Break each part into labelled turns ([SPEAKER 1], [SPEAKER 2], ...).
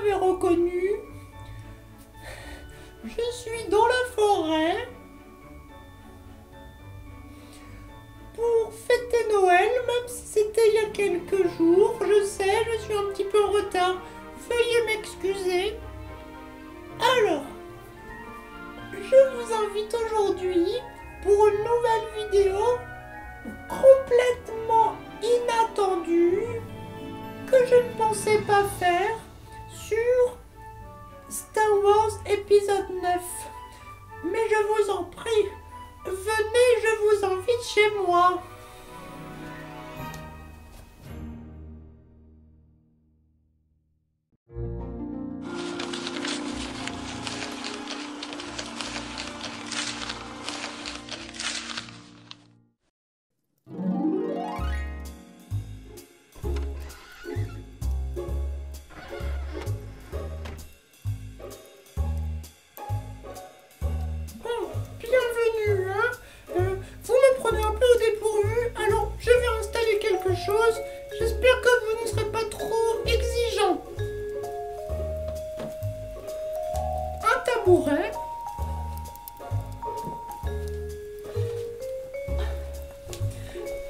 [SPEAKER 1] m'avez reconnu. Je suis dans la forêt pour fêter Noël, même si c'était il y a quelques jours. Je sais, je suis un petit peu en retard. Veuillez m'excuser. Alors, je vous invite aujourd'hui pour une nouvelle vidéo complètement inattendue que je ne pensais pas faire sur Star Wars épisode 9. Mais je vous en prie, venez, je vous invite chez moi. J'espère que vous ne serez pas trop exigeant. Un tabouret.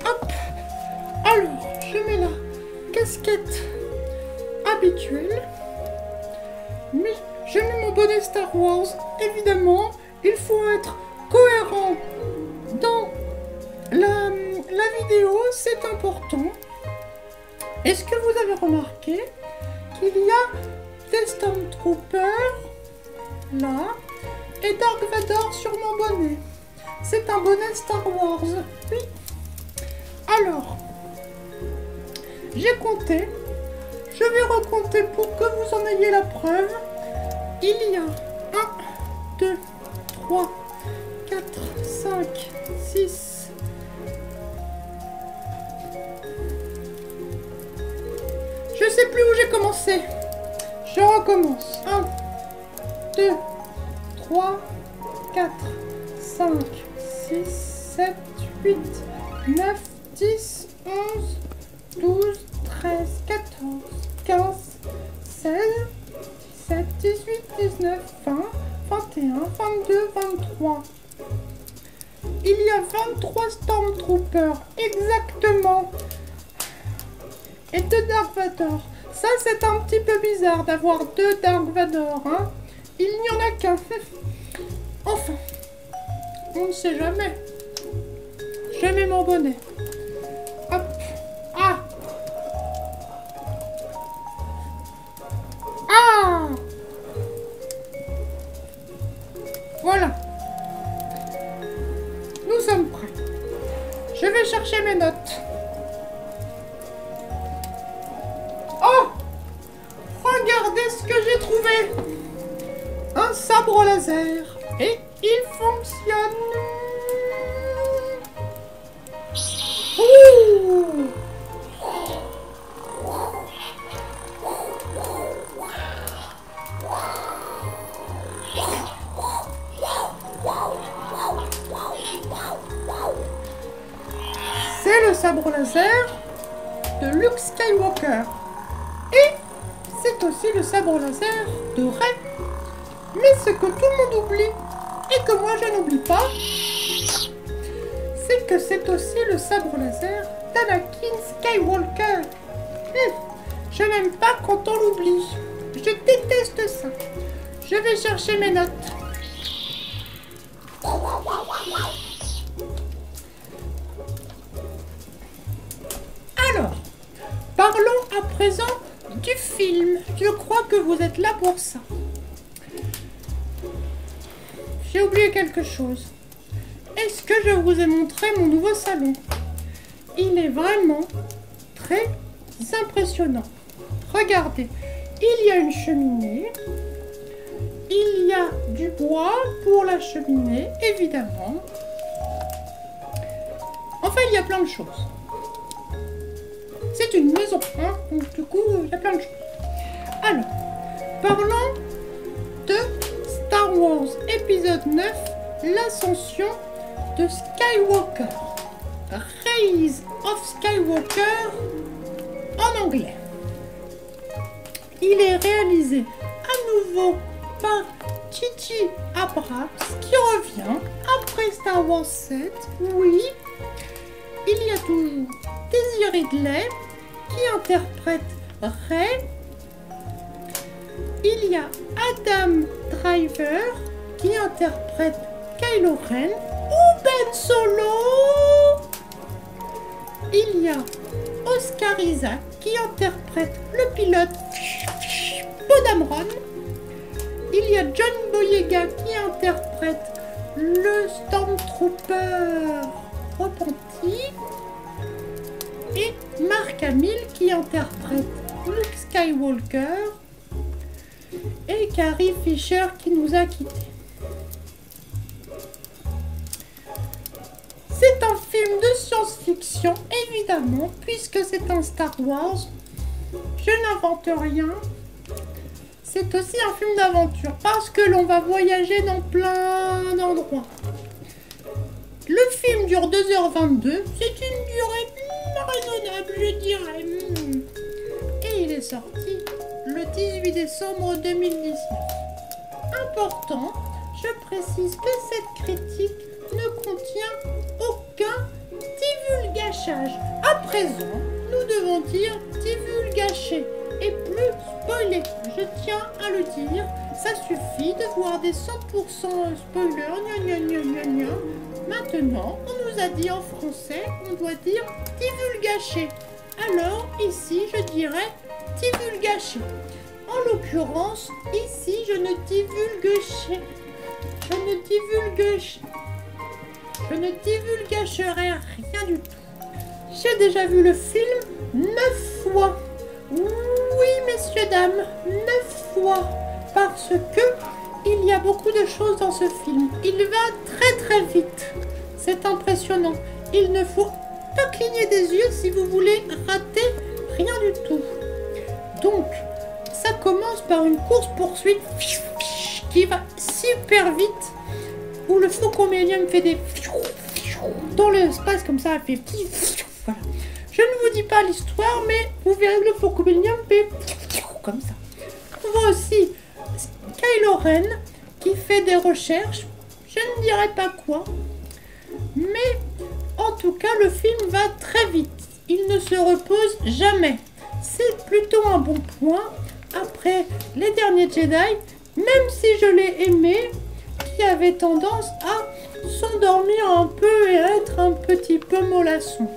[SPEAKER 1] Hop. Alors, je mets la casquette habituelle. Mais je mets mon bonnet Star Wars. Évidemment, il faut être cohérent dans la vidéo, c'est important. Est-ce que vous avez remarqué qu'il y a des Stormtroopers là et Dark Vador sur mon bonnet? C'est un bonnet Star Wars, oui. Alors, j'ai compté. Je vais recompter pour que vous en ayez la preuve. Il y a 1, 2, 3, 4, 5, 6, je sais plus où j'ai commencé. Je recommence. 1, 2, 3, 4, 5, 6, 7, 8, 9, 10, 11, 12, 13, 14, 15, 16, 17, 18, 19, 20, 21, 22, 23. Il y a 23 Stormtroopers, exactement. Et 2 Dark Vador. Ça, c'est un petit peu bizarre d'avoir 2 Dark Vador, hein. Il n'y en a qu'un. Enfin, on ne sait jamais. Je mets mon bonnet. Hop. Ah. Ah. Voilà. Nous sommes prêts. Je vais chercher mes notes. Regardez ce que j'ai trouvé. Un sabre laser. Et il fonctionne. Ouh. C'est le sabre laser de Luke Skywalker. Et c'est aussi le sabre laser de Rey. Mais ce que tout le monde oublie, et que moi je n'oublie pas, c'est que c'est aussi le sabre laser d'Anakin Skywalker. Je n'aime pas quand on l'oublie. Je déteste ça. Je vais chercher mes notes. Alors, parlons à présent du film. Je crois que vous êtes là pour ça. J'ai oublié quelque chose. Est-ce que je vous ai montré mon nouveau salon? Il est vraiment très impressionnant. Regardez, il y a une cheminée. Il y a du bois pour la cheminée, évidemment. Enfin, il y a plein de choses. C'est une maison, hein, donc du coup, il y a plein de choses. Alors, parlons de Star Wars épisode 9, l'ascension de Skywalker. Rise of Skywalker en anglais. Il est réalisé à nouveau par J.J. Abrams, qui revient après Star Wars 7. Oui, il y a toujours Daisy Ridley qui interprète Rey. Il y a Adam Driver qui interprète Kylo Ren ou Ben Solo. Il y a Oscar Isaac qui interprète le pilote Poe Dameron. Il y a John Boyega qui interprète le Stormtrooper repenti. Et Mark Hamill qui interprète Luke Skywalker. Et Carrie Fisher qui nous a quittés. C'est un film de science-fiction, évidemment, puisque c'est un Star Wars. Je n'invente rien. C'est aussi un film d'aventure, parce que l'on va voyager dans plein d'endroits. Le film dure 2h22. C'est une durée raisonnable, je dirais. Et il est sorti le 18 décembre 2019. Important, je précise que cette critique ne contient aucun divulgachage. À présent, nous devons dire divulgacher et plus spoiler. Je tiens à le dire, ça suffit de voir des 100% spoilers. Gna, gna, gna, gna, gna. Maintenant, on nous a dit en français, on doit dire divulgacher. Alors, ici, je dirais divulgacher. En l'occurrence, ici, je ne divulgacherai rien du tout. J'ai déjà vu le film 9 fois. Oui, messieurs, dames, 9 fois. Parce que il y a beaucoup de choses dans ce film. Il va très très vite. C'est impressionnant. Il ne faut pas cligner des yeux si vous voulez rater rien du tout. Donc, ça commence par une course-poursuite qui va super vite, où le Faucon Millenium fait des dans l'espace comme ça, elle fait voilà. Je ne vous dis pas l'histoire, mais vous verrez que le Faucon Millenium fait comme ça. On voit aussi Kylo Ren qui fait des recherches, je ne dirai pas quoi, mais en tout cas le film va très vite, il ne se repose jamais. C'est plutôt un bon point après les derniers Jedi, même si je l'ai aimé, qui avait tendance à s'endormir un peu et à être un petit peu mollasson.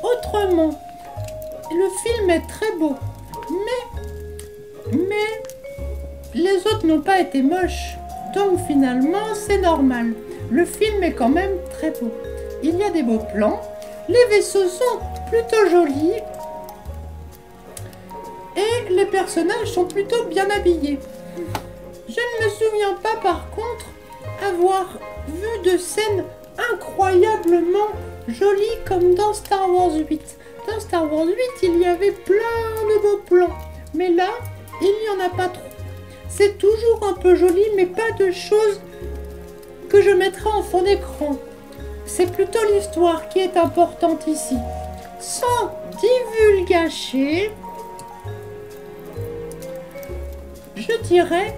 [SPEAKER 1] Autrement, le film est très beau, mais les autres n'ont pas été moches, donc finalement c'est normal. Le film est quand même très beau. Il y a des beaux plans, les vaisseaux sont plutôt jolis et les personnages sont plutôt bien habillés. Je ne me souviens pas par contre avoir vu de scènes incroyablement jolies comme dans Star Wars 8. Dans Star Wars 8, il y avait plein de beaux plans, mais là, il n'y en a pas trop. C'est toujours un peu joli, mais pas de choses que je mettrai en fond d'écran. C'est plutôt l'histoire qui est importante ici. Sans divulgacher, je dirais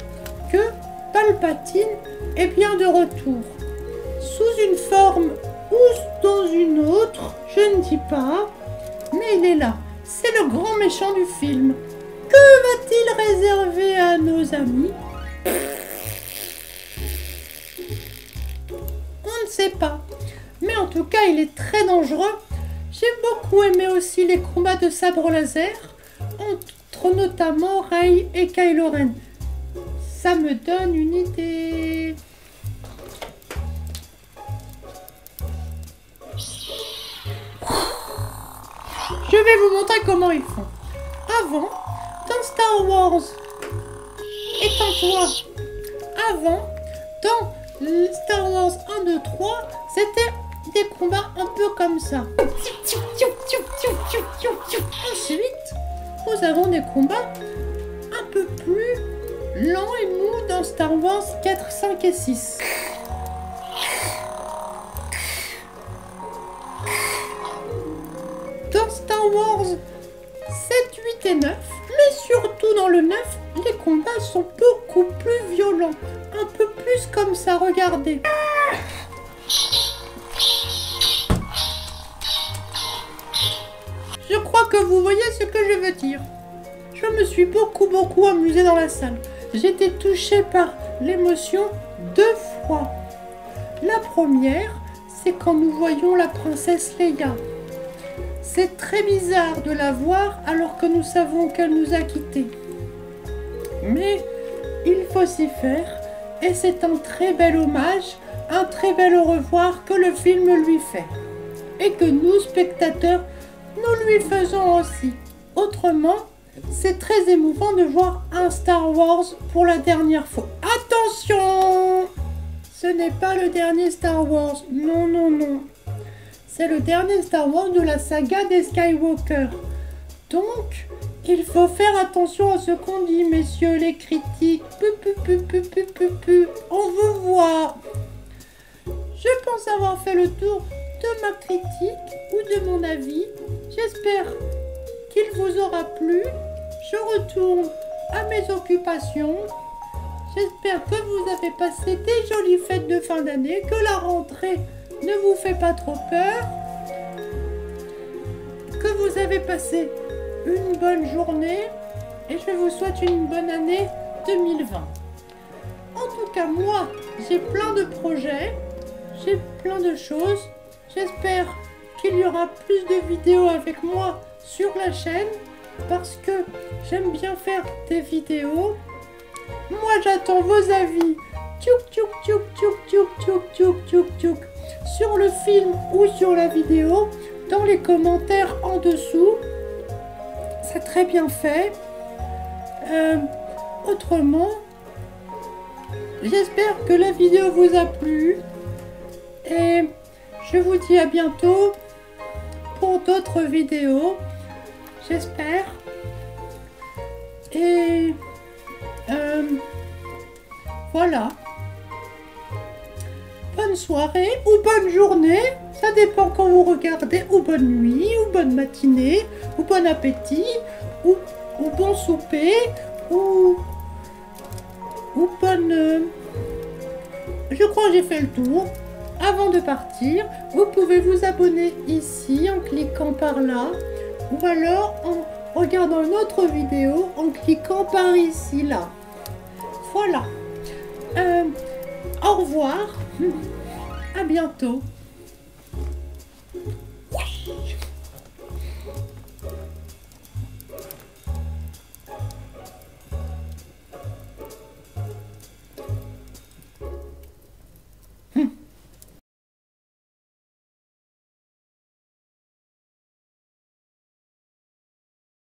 [SPEAKER 1] que Palpatine est bien de retour. Sous une forme ou dans une autre, je ne dis pas, mais il est là. C'est le grand méchant du film. Que va-t-il réserver à nos amis? On ne sait pas. Mais en tout cas, il est très dangereux. J'ai beaucoup aimé aussi les combats de sabre laser entre notamment Rey et Kylo Ren. Ça me donne une idée. Je vais vous montrer comment ils font. Avant, dans Star Wars, éteins-toi. Avant, dans Star Wars 1, 2, 3, c'était des combats un peu comme ça. Ensuite, nous avons des combats un peu plus lents et mous dans Star Wars 4, 5 et 6. Dans Star Wars 7, 8 et 9, mais le 9, les combats sont beaucoup plus violents. Un peu plus comme ça, regardez. Je crois que vous voyez ce que je veux dire. Je me suis beaucoup amusée dans la salle. J'ai été touchée par l'émotion 2 fois. La première, c'est quand nous voyons la princesse Leia. C'est très bizarre de la voir alors que nous savons qu'elle nous a quittés. Mais il faut s'y faire et c'est un très bel hommage, un très bel au revoir que le film lui fait. Et que nous, spectateurs, nous lui faisons aussi. Autrement, c'est très émouvant de voir un Star Wars pour la dernière fois. Attention! Ce n'est pas le dernier Star Wars. Non, non, non. C'est le dernier Star Wars de la saga des Skywalker. Donc, il faut faire attention à ce qu'on dit, messieurs les critiques. On vous voit. Je pense avoir fait le tour de ma critique ou de mon avis. J'espère qu'il vous aura plu. Je retourne à mes occupations. J'espère que vous avez passé des jolies fêtes de fin d'année, que la rentrée ne vous fait pas trop peur, que vous avez passé une bonne journée et je vous souhaite une bonne année 2020. En tout cas, moi, j'ai plein de projets, j'ai plein de choses. J'espère qu'il y aura plus de vidéos avec moi sur la chaîne parce que j'aime bien faire des vidéos. Moi, j'attends vos avis sur le film ou sur la vidéo dans les commentaires en dessous. C'est très bien fait. Autrement, j'espère que la vidéo vous a plu et je vous dis à bientôt pour d'autres vidéos. J'espère. Et voilà. Bonne soirée ou bonne journée, ça dépend quand vous regardez, ou bonne nuit, ou bonne matinée, ou bon appétit, ou bon souper, ou bonne... Je crois que j'ai fait le tour. Avant de partir, vous pouvez vous abonner ici en cliquant par là, ou alors en regardant une autre vidéo en cliquant par ici, là. Voilà. Au revoir. À bientôt.